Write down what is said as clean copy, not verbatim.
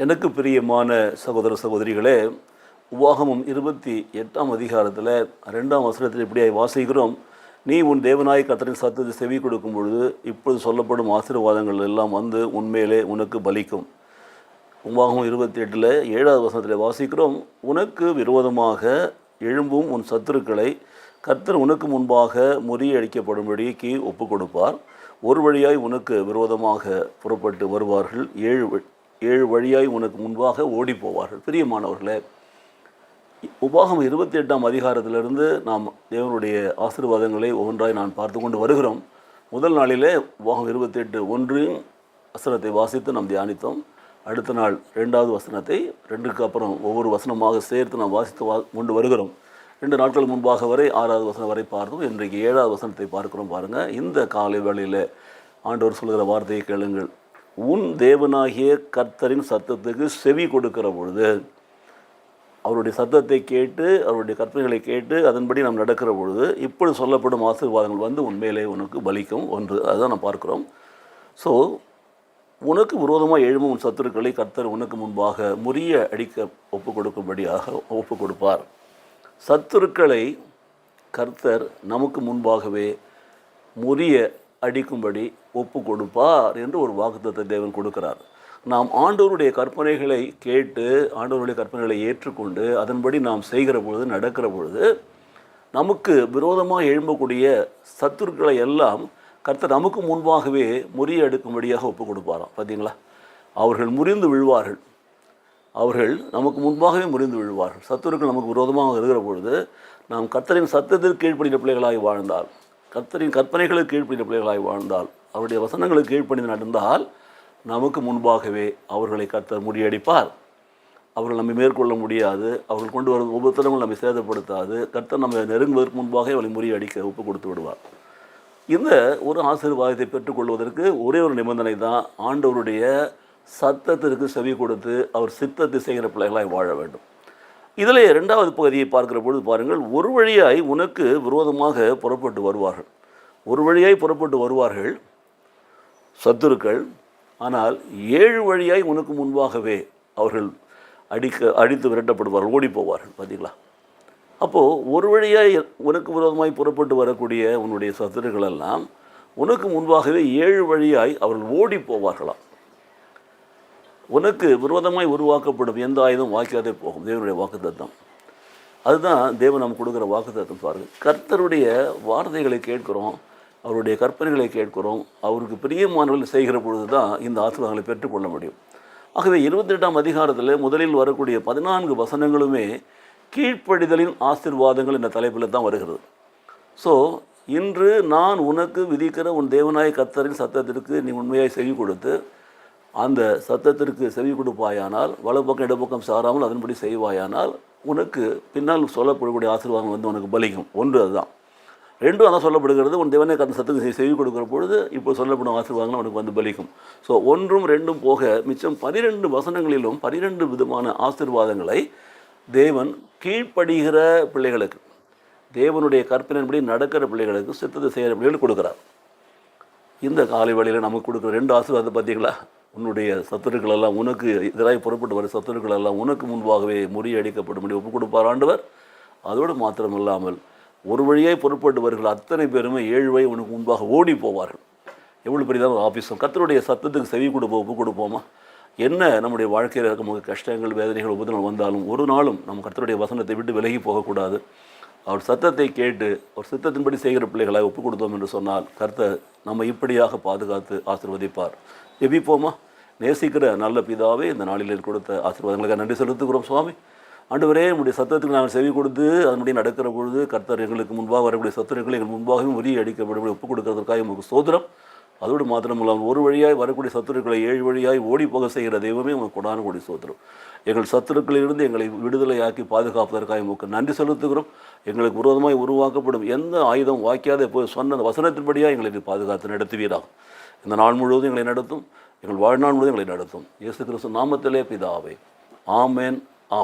எனக்கு பிரியமான சகோதர சகோதரிகளே, உபாகமம் 28ஆம் அதிகாரத்தில் 2ஆம் வசனத்தில் இப்படியாய் வாசிக்கிறோம். நீ உன் தேவனாய் கர்த்தரின் சத்தத்தை செவி கொடுக்கும் பொழுது இப்பொழுது சொல்லப்படும் ஆசீர்வாதங்கள் எல்லாம் வந்து உன்மேலே உனக்கு பலிக்கும். உபாகமம் 28 7ஆவது வசனத்தில் வாசிக்கிறோம். உனக்கு விரோதமாக எழும்பும் உன் சத்துருக்களை கர்த்தர் உனக்கு முன்பாக முறியடிக்கப்படும்படிக்கு ஒப்பு கொடுப்பார். ஒரு வழியாய் உனக்கு விரோதமாக புறப்பட்டு வருவார்கள், ஏழு வழியாய் உனக்கு முன்பாக ஓடி போவார்கள். பிரியமானவர்களே, உபாகமம் 28ஆம் அதிகாரத்திலிருந்து நாம் தேவனுடைய ஆசீர்வாதங்களை ஒவ்வொன்றாய் நான் பார்த்து கொண்டு வருகிறோம். முதல் நாளிலே உபாகமம் 28:1 வசனத்தை வாசித்து நாம் தியானித்தோம். அடுத்த நாள் 2வது வசனத்தை 2க்கு அப்புறம் ஒவ்வொரு வசனமாக சேர்த்து நாம் வாசித்து கொண்டு வருகிறோம். 2 நாட்கள் முன்பாக வரை 6வது வசனம் வரை பார்த்தோம். இன்றைக்கு 7வது வசனத்தை பார்க்கிறோம். பாருங்கள், இந்த காலை வேளையில் ஆண்டவர் சொல்கிற வார்த்தையை கேளுங்கள். உன் தேவனாகிய கர்த்தரின் சத்தத்துக்கு செவி கொடுக்கிற பொழுது, அவருடைய சத்தத்தை கேட்டு அவருடைய கற்பனைகளை கேட்டு அதன்படி நாம் நடக்கிற பொழுது இப்பொழுது சொல்லப்படும் ஆசீர்வாதங்கள் வந்து உண்மையிலே உனக்கு பலிக்கும். ஒன்று அதுதான் நாம் பார்க்குறோம். ஸோ உனக்கு விரோதமாக எழும்பும் உன் சத்துருக்களை கர்த்தர் உனக்கு முன்பாக முறிய அடிக்க ஒப்பு கொடுக்கும்படியாக ஒப்பு கொடுப்பார். சத்துருக்களை கர்த்தர் நமக்கு முன்பாகவே முறிய அடிக்கும்படி ஒப்பு கொடுப்பார் என்று ஒரு வாக்குத்தத்தத்தை தேவன் கொடுக்கிறார். நாம் ஆண்டவருடைய கற்பனைகளை கேட்டு ஆண்டவருடைய கற்பனைகளை ஏற்றுக்கொண்டு அதன்படி நாம் செய்கிற பொழுது நடக்கிற பொழுது நமக்கு விரோதமாக எழும்பக்கூடிய சத்துருக்களை எல்லாம் கர்த்தர் நமக்கு முன்பாகவே முறிய எடுக்கும்படியாக ஒப்பு கொடுப்பாராம். பார்த்தீங்களா, அவர்கள் முறிந்து விழுவார்கள். அவர்கள் நமக்கு முன்பாகவே முறிந்து விழுவார்கள். சத்துருக்கள் நமக்கு விரோதமாக இருக்கிற பொழுது நாம் கர்த்தரின் சத்தத்திற்கு கீழ்ப்படிந்த பிள்ளைகளாய் வாழ்ந்தால், கர்த்தரின் கற்பனைகளுக்கு கீழ்ப்படிந்த பிள்ளைகளாய் வாழ்ந்தால், அவருடைய வசனங்களுக்கு கீழ்ப்படிந்து நடந்தால் நமக்கு முன்பாகவே அவர்களை கர்த்தர் முறியடிப்பார். அவர்கள் நம்மை மேற்கொள்ள முடியாது. அவர்கள் கொண்டு வரும் உபத்திரங்கள் நம்மை சேதப்படுத்தாது. கர்த்தர் நம்ம நெருங்குவதற்கு முன்பாக அவளை முறியடிக்க ஒப்பு கொடுத்து விடுவார். இந்த ஒரு ஆசீர்வாதத்தை பெற்றுக்கொள்வதற்கு ஒரே ஒரு நிபந்தனை தான், ஆண்டவருடைய சத்தத்திற்கு செவி கொடுத்து அவர் சித்தத்தை செய்கிற பிள்ளைகளாய் வாழ வேண்டும். இதில் 2வது பகுதியை பார்க்கிற பொழுது பாருங்கள், ஒரு வழியாய் உனக்கு விரோதமாக புறப்பட்டு வருவார்கள். ஒரு வழியாய் புறப்பட்டு வருவார்கள் சத்துருக்கள், ஆனால் 7 வழியாய் உனக்கு முன்பாகவே அவர்கள் அடித்து விரட்டப்படுவார்கள், ஓடி போவார்கள். பார்த்தீங்களா, அப்போது ஒரு வழியாய் உனக்கு விரோதமாய் புறப்பட்டு வரக்கூடிய உன்னுடைய சத்துருக்கள் எல்லாம் உனக்கு முன்பாகவே 7 வழியாய் அவர்கள் ஓடி போவார்களாம். உனக்கு விரோதமாய் உருவாக்கப்படும் எந்த ஆயுதம் வாய்க்காதே போகும். தேவனுடைய வாக்குத்தத்தம் அதுதான். தேவன் நமக்கு கொடுக்குற வாக்குத்தத்தம் பாருங்கள். கர்த்தருடைய வார்த்தைகளை கேட்குறோம், அவருடைய கற்பனைகளை கேட்கிறோம், அவருக்கு பிரியமானவர்கள் செய்கிற பொழுது தான் இந்த ஆசீர்வாதங்களை பெற்றுக்கொள்ள முடியும். ஆகவே 28ஆம் அதிகாரத்தில் முதலில் வரக்கூடிய 14 வசனங்களுமே கீழ்ப்படிதலின் ஆசீர்வாதங்கள் என்ற தலைப்பில் தான் வருகிறது. ஸோ இன்று நான் உனக்கு விதிக்கிற உன் தேவனாய கர்த்தரின் சத்தத்திற்கு நீ உண்மையாய் செவி கொடுத்து அந்த சத்தத்திற்கு செவி கொடுப்பாயானால், வலப்பக்கம் இடப்பக்கம் சாராமல் அதன்படி செய்வாயானால் உனக்கு பின்னால் சொல்லப்படக்கூடிய ஆசீர்வாதம் வந்து உனக்கு பலிக்கும். ஒன்று அதுதான். 2 அதான் சொல்லப்படுகிறது, உன் தேவனே அந்த சத்தத்துக்கு செவி கொடுக்குற பொழுது இப்போ சொல்லப்படும் ஆசீர்வாதங்கள் உனக்கு வந்து பலிக்கும். ஸோ 1ம் 2ம் போக மிச்சம் 12 வசனங்களிலும் 12 விதமான ஆசீர்வாதங்களை தேவன் கீழ்ப்படுகிற பிள்ளைகளுக்கு, தேவனுடைய கற்பனையின்படி நடக்கிற பிள்ளைகளுக்கு, சித்தத்தை செய்கிற பிள்ளைகளுக்கு கொடுக்குறார். இந்த காலை வேளையில் நமக்கு கொடுக்குற 2 ஆசீர்வாதத்தை பார்த்தீங்களா? உன்னுடைய சத்துருக்கள் எல்லாம் உனக்கு எதிராக புறப்பட்டு வர சத்துருக்கள் எல்லாம் உனக்கு முன்பாகவே முறியடிக்கப்படும்படி ஒப்பு கொடுப்பார் ஆண்டவர். அதோடு மாத்திரமில்லாமல் ஒரு வழியாய் புறப்பட்டு வருகிற அத்தனை பேருமே 7 வழி உனக்கு முன்பாக ஓடி போவார்கள். எவ்வளோ பெரியதான் ஒரு ஆஃபீஸும். கர்த்தருடைய சத்தத்துக்கு செவி ஒப்பு கொடுப்போமா? என்ன நம்முடைய வாழ்க்கையில் நமக்கு கஷ்டங்கள், வேதனைகள், உபத்திரங்கள் வந்தாலும் ஒரு நாளும் நம்ம கர்த்தருடைய வசனத்தை விட்டு விலகி போகக்கூடாது. அவர் சத்தத்தை கேட்டு அவர் சித்தத்தின்படி செய்கிற பிள்ளைகளாக ஒப்பு கொடுத்தோம் என்று சொன்னால் கர்த்தர் நம்ம இப்படியாக பாதுகாத்து ஆசீர்வதிப்பார். ஜெபிப்போமா? நேசிக்கிற நல்ல பிதாவே, இந்த நாளில் கொடுத்த ஆசீர்வாதங்களுக்கு நன்றி செலுத்துகிறோம் சுவாமி. ஆண்டவரே, நம்முடைய சத்தத்துக்கு நாங்கள் செவி கொடுத்து அதனுடைய நடக்கிற பொழுது கர்த்தர் எங்களுக்கு முன்பாக வரக்கூடிய சத்துருக்களை எங்கள் முன்பாகவே முறிய அடிக்கப்படும் ஒப்புக் கொடுக்கறதுக்காக உங்களுக்கு சோதரம். அதோடு மாத்திரமில்லாமல் ஒரு வழியாய் வரக்கூடிய சத்துருக்களை 7 வழியாய் ஓடி போக செய்கிற தெய்வமே உங்களுக்கு கொடான கூடி சோதரம். எங்கள் சத்துருக்களிலிருந்து எங்களை விடுதலையாக்கி பாதுகாப்பதற்காக உங்களுக்கு நன்றி செலுத்துகிறோம். எங்களுக்கு விரோதமாய் உருவாக்கப்படும் எந்த ஆயுதம் வாய்க்காத போய் சொன்ன வசனத்தின்படியாக எங்களை பாதுகாத்து நடத்துவீராக. இந்த நாள் முழுவதும் எங்களை நடத்தும், எங்கள் வாழ்நாள் முழுவதும் எங்களை நடத்தும். இயேசு கிறிஸ்து நாமத்திலே பிதாவே, ஆமென்.